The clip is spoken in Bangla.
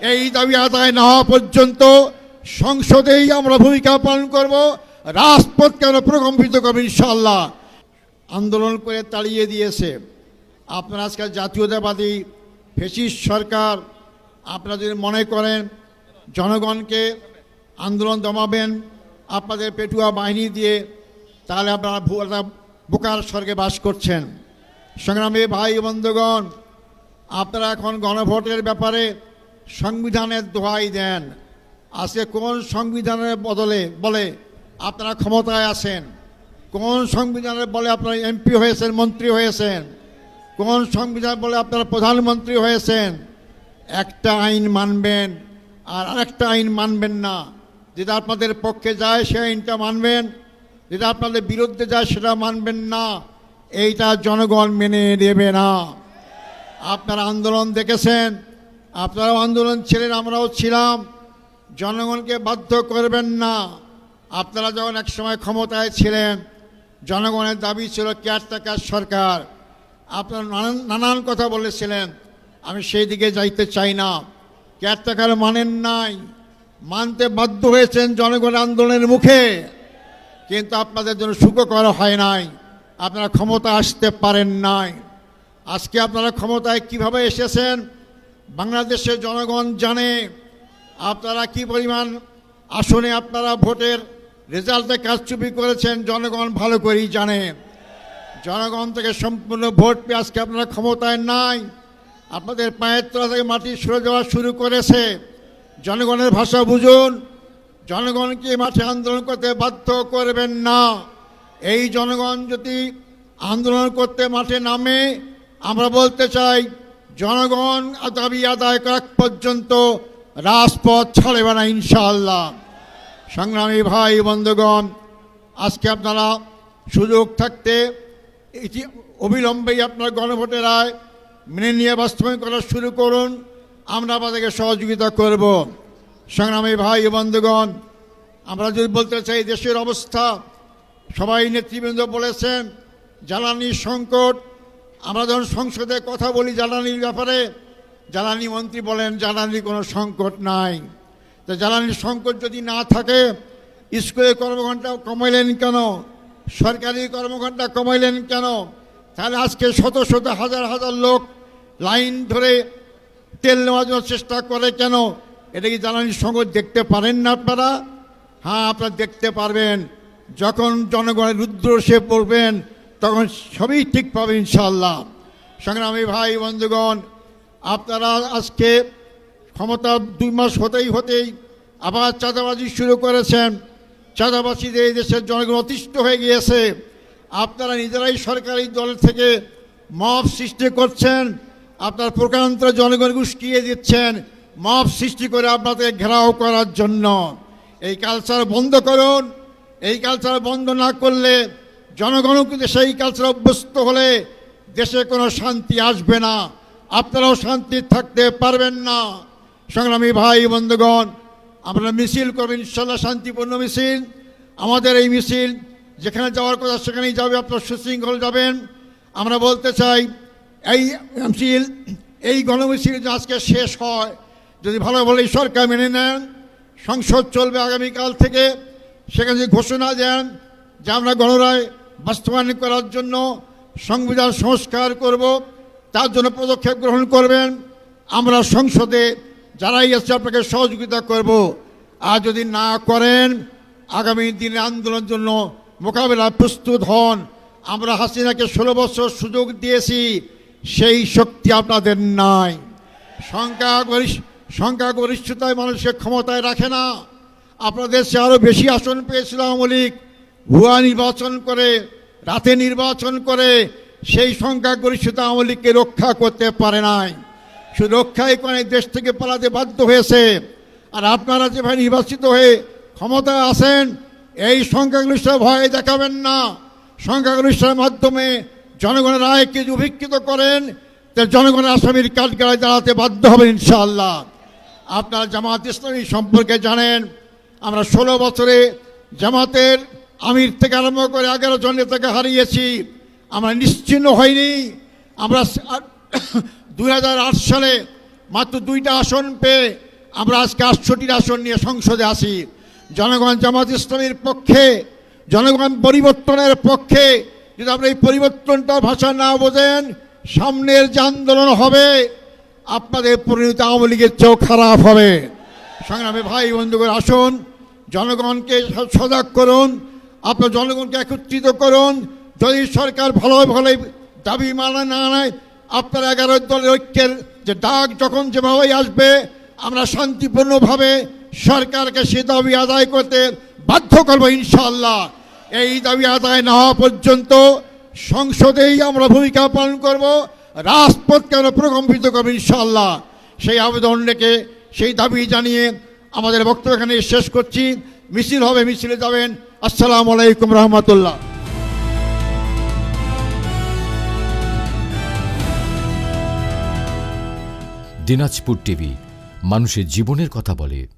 এই দাবি আদায় না হওয়া পর্যন্ত সংসদেই আমরা ভূমিকা পালন করব, রাজপথকে আমরা প্রকম্পিত করব ইনশাআল্লাহ। আন্দোলন করে তাড়িয়ে দিয়েছে আপনারা আজকে জাতীয়তাবাদী ফ্যাসিস্ট সরকার। আপনারা যদি মনে করেন জনগণকে আন্দোলন দমাবেন আপনাদের পেটুয়া বাহিনী দিয়ে, তাহলে আপনারা বোকার স্বর্গে বাস করছেন। সংগ্রামী ভাই বন্ধুগণ, আপনারা এখন গণভোটের ব্যাপারে সংবিধানের দোহাই দেন। আজকে কোন সংবিধানের বলে আপনারা ক্ষমতায় আছেন? কোন সংবিধানের বলে আপনারা এমপি হয়েছেন, মন্ত্রী হয়েছেন? কোন সংবিধান বলে আপনারা প্রধানমন্ত্রী হয়েছেন? একটা আইন মানবেন আর আরেকটা আইন মানবেন না। যেটা আপনাদের পক্ষে যায় সেই আইনটা মানবেন, যেটা আপনাদের বিরুদ্ধে যায় সেটা মানবেন না। এইটা জনগণ মেনে নেবে না। আপনারা আন্দোলন দেখেছেন, আপনারাও আন্দোলন ছিলেন, আমরাও ছিলাম। জনগণকে বাধ্য করবেন না। আপনারা যখন একসময় ক্ষমতায় ছিলেন, জনগণের দাবি ছিল কেয়ারটেকার সরকার। আপনারা নানান কথা বলেছিলেন, আমি সেই দিকে যাইতে চাই না। কেয়ারটেকার মানেন নাই, মানতে বাধ্য হয়েছেন জনগণের আন্দোলনের মুখে, কিন্তু আপনাদের জন্য সুখকর হয় নাই। আপনারা ক্ষমতা আসতে পারেন নাই। আজকে আপনারা ক্ষমতায় কিভাবে এসেছেন বাংলাদেশের জনগণ জানে। আপনারা কি পরিমাণ আসনে আপনারা ভোটের রেজাল্টে কারচুপি করেছেন জনগণ ভালো করেই জানে। জনগণ থেকে সম্পূর্ণ ভোট পেয়ে আজকে আপনারা ক্ষমতায় নাই। আপনাদের পায়ের তলা থেকে মাটি সরে যাওয়া শুরু করেছে। জনগণের ভাষা বুঝুন, জনগণকে মাঠে আন্দোলন করতে বাধ্য করবেন না। এই জনগণ যদি আন্দোলন করতে মাঠে নামে, আমরা বলতে চাই জনগণ দাবি আদায় করা পর্যন্ত রাজপথ ছাড়বে না ইনশাআল্লাহ। সংগ্রামী ভাই বন্ধুগণ, আজকে আপনারা সুযোগ থাকতে অবিলম্বেই আপনার গণভোটের রায় মেনে নিয়ে বাস্তবায়ন করা শুরু করুন। আমরা আপনাদেরকে সহযোগিতা করব। সংগ্রামী ভাই বন্ধুগণ, আমরা যদি বলতে চাই দেশের অবস্থা, সবাই নেতৃবৃন্দ বলেছেন জ্বালানি সংকট। আমরা যখন সংসদে কথা বলি জ্বালানির ব্যাপারে, জ্বালানি মন্ত্রী বলেন জ্বালানির কোনো সংকট নাই। তো জ্বালানির সংকট যদি না থাকে, স্কুলের কর্মঘণ্টা কমাইলেন কেন? সরকারি কর্মঘণ্টা কমাইলেন কেন? তাহলে আজকে শত শত হাজার হাজার লোক লাইন ধরে তেল নেওয়ার জন্য চেষ্টা করে কেন? এটা কি জ্বালানির সংকট দেখতে পারেন না আপনারা? হ্যাঁ, আপনারা দেখতে পারবেন। যখন জনগণের রুদ্রসে পড়বেন তখন সবই ঠিক পাবেন ইনশাআল্লাহ। সংগ্রামী ভাই বন্ধুগণ, আপনারা আজকে ক্ষমতা 2 মাস হতেই আবার চাঁদাবাজি শুরু করেছেন। চাঁদাবাজিতে এই দেশের জনগণ অতিষ্ঠ হয়ে গিয়েছে। আপনারা নিজেরাই সরকারি দল থেকে মব সৃষ্টি করছেন, আপনার প্রকারান্তরে জনগণ উস্কিয়ে দিচ্ছেন মব সৃষ্টি করে আপনাদের ঘেরাও করার জন্য। এই কালচার বন্ধ করুন। এই কালচার বন্ধ না করলে জনগণও কিন্তু সেই কালচার অভ্যস্ত হলে দেশে কোনো শান্তি আসবে না, আপনারাও শান্তি থাকতে পারবেন না। সংগ্রামী ভাই বন্ধুগণ, আমরা মিছিল করবেন ইনশাআল্লাহ, শান্তিপূর্ণ মিছিল। আমাদের এই মিছিল যেখানে যাওয়ার কথা সেখানেই যাবে, আপনারা সুশৃঙ্খল যাবেন। আমরা বলতে চাই এই মিছিল, এই গণমিছিল যে আজকে শেষ হয়, যদি ভালো ভালো সরকার মেনে নেন, সংসদ চলবে আগামীকাল থেকে, সেখানে যদি ঘোষণা দেন যে আমরা গণরায় বাস্তবায়ন করার জন্য সংবিধান সংস্কার করব, তার জন্য পদক্ষেপ গ্রহণ করবেন। আমরা সংসদে যারাই আছে আপনাকে সহযোগিতা করব। আর যদি না করেন, আগামী দিনে আন্দোলনের জন্য মোকাবেলা প্রস্তুত হন। আমরা হাসিনাকে 16 বছর সুযোগ দিয়েছি, সেই শক্তি আপনাদের নাই। সংখ্যাগরিষ্ঠতায় মানুষকে ক্ষমতায় রাখে না। আপনাদের দেশে আরও বেশি আসন পেয়েছিল আওয়ামী লীগ, ভুয়া নির্বাচন করে, রাতে নির্বাচন করে সেই সংখ্যাগরিষ্ঠতা আওয়ামী লীগকে রক্ষা করতে পারে নাই। শুধু রক্ষাই করে দেশ থেকে পালাতে বাধ্য হয়েছে। আর আপনারা যেভাবে নির্বাচিত হয়ে ক্ষমতায় আসেন, এই সংখ্যাগরিষ্ঠতা ভয় দেখাবেন না। সংখ্যাগরিষ্ঠতার মাধ্যমে জনগণের রায়কে যদি উপেক্ষিত করেন, তা জনগণের আসামির কাঠগড়ায় দাঁড়াতে বাধ্য হবেন ইনশাআল্লাহ। আপনারা জামাত ইসলামী সম্পর্কে জানেন, আমরা 16 বছরে জামাতের আমির থেকে আরম্ভ করে 11 জন নেতাকে হারিয়েছি। আমরা নিশ্চিহ্ন হয়নি। আমরা 2008 সালে মাত্র 2টা আসন পেয়ে আমরা আজকে 68টি আসন নিয়ে সংসদে আসি। জনগণ জামাত ইসলামের পক্ষে, জনগণ পরিবর্তনের পক্ষে। যদি আপনি এই পরিবর্তনটা ভাষা না বোঝেন, সামনের যে আন্দোলন হবে আপনাদের পরিণতি আওয়ামী লীগের চেয়েও খারাপ হবে। সংগ্রামী ভাই বন্ধুগণ, আসুন জনগণকে সজাগ করুন, আপনার জনগণকে একত্রিত করুন। যদি সরকার ভালো ভালো দাবি মানে না নেয়, আপনার 11 দলের ঐক্যের যে ডাক যখন যেভাবেই আসবে, আমরা শান্তিপূর্ণভাবে সরকারকে সে দাবি আদায় করতে বাধ্য করব ইনশাআল্লাহ। এই দাবি আদায় না হওয়া পর্যন্ত সংসদেই আমরা ভূমিকা পালন করব, রাজপথকে আমরা প্রকম্পিত করব ইনশাআল্লাহ। সেই আবেদন রেখে, সেই দাবি জানিয়ে আমাদের বক্তব্য এখানে শেষ করছি। মিছিল হবে, মিছিলে যাবেন। আসসালামু আলাইকুম রহমতুল্লাহ। দিনাজপুর টিভি, মানুষের জীবনের কথা বলে।